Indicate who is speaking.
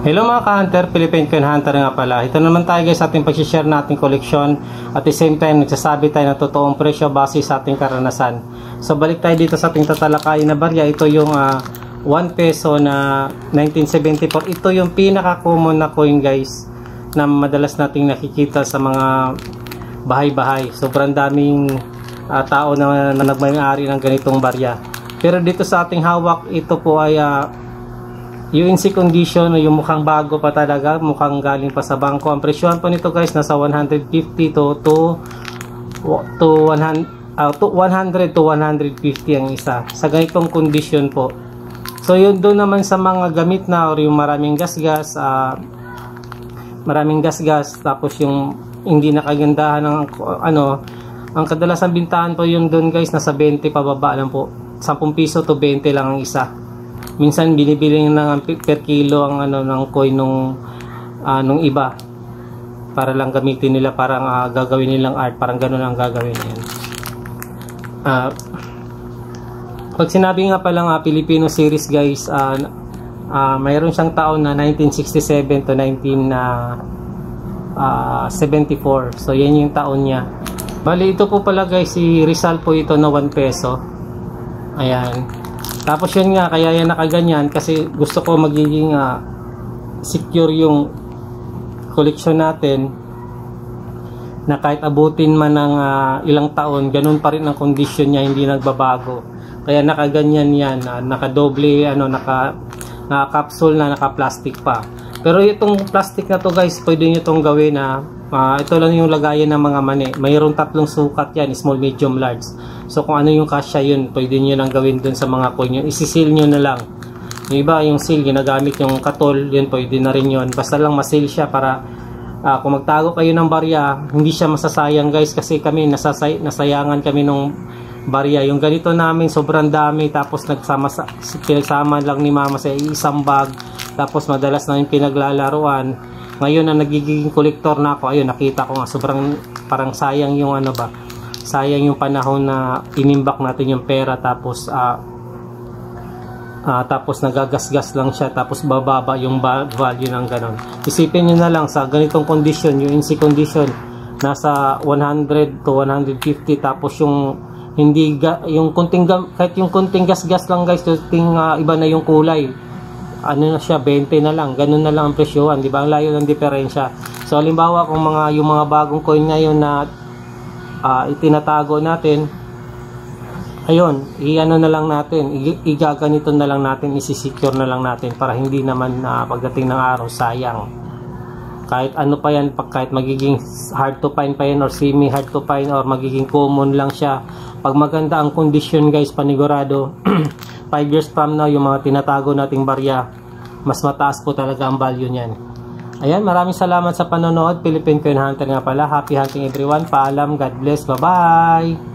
Speaker 1: Hello mga ka-hunter, Philippine Coin Hunter nga pala. Ito naman tayo guys sa ating pag-share nating koleksyon. At the same time, nagsasabi tayo ng totoong presyo base sa ating karanasan. So balik tayo dito sa ating tatalakayin na barya. Ito yung 1 peso na 1974. Ito yung pinaka-common na coin guys na madalas nating nakikita sa mga bahay-bahay. Sobrang daming tao na nagmay-ari ng ganitong barya. Pero dito sa ating hawak, ito po ay UNC condition, yung mukhang bago pa talaga, mukhang galing pa sa bangko. Ang presyohan po nito guys nasa 150 to 100 to 150 ang isa sa ganitong condition po. So yun doon naman sa mga gamit na or yung maraming gasgas, tapos yung hindi nakagandahan ng ang kadalasan bintahan po yung doon guys nasa 20 pababa lang po. 10 piso to 20 lang ang isa. Minsan binibili ng per kilo ang ng coin nung iba para lang gamitin nila, parang gagawin nilang art, parang ganoon ang gagawin niyan. Pag sinabi nga pa lang Filipino series guys, mayroon siyang taon na 1967 to 1974. So yan yung taon niya. Bali ito po pala guys, si Rizal po ito na 1 peso. Ayan. Tapos yun nga, kaya yan nakaganyan kasi gusto ko magiging secure yung collection natin na kahit abutin man ng ilang taon, ganun pa rin ang condition niya, hindi nagbabago. Kaya nakaganyan yan, nakadoble, naka-capsule na, naka-plastic pa. Pero itong plastic na to guys, pwede nyo itong gawin na ito lang yung lagayan ng mga mani. Mayroong 3 sukat yan, small, medium, large. So kung ano yung kasya yun, pwede nyo lang gawin dun sa mga coin yun. Isisil nyo na lang. Yung iba, yung seal, ginagamit yung katol, yun pwede na rin yun. Basta lang masil siya para kung magtago kayo ng barya, hindi siya masasayang guys. Kasi kami, nasayangan kami nung barya. Yung ganito namin, sobrang dami. Tapos pinagsama lang ni mama sa isang bag. Tapos madalas na yung pinaglalaruan. Ngayon na nagiging kolektor na ako, ayun nakita ko nga sobrang parang sayang yung sayang yung panahon na inimbak natin yung pera tapos tapos nagagasgas lang siya tapos bababa yung value ng ganon. Isipin nyo na lang sa ganitong condition, yung NC condition nasa 100 to 150 tapos yung hindi yung kunting kahit yung kunting gasgas lang guys, iba na yung kulay. Na siya 20 na lang, ganun na lang ang presyohan, di ba? Ang layo ng diferensya. So halimbawa kung yung mga bagong coin ngayon na itinatago natin, ayun, na lang natin, igaganito na lang natin, isisecure na lang natin para hindi naman pagdating ng araw sayang. Kahit ano pa yan, kahit magiging hard to find pa yan or semi hard to find or magiging common lang siya, pag maganda ang condition guys, panigurado 5 years from now, yung mga tinatago nating barya, mas mataas po talaga ang value niyan. Ayan, maraming salamat sa panonood. Philippine Coin Hunter nga pala. Happy hunting everyone. Paalam. God bless. Bye-bye.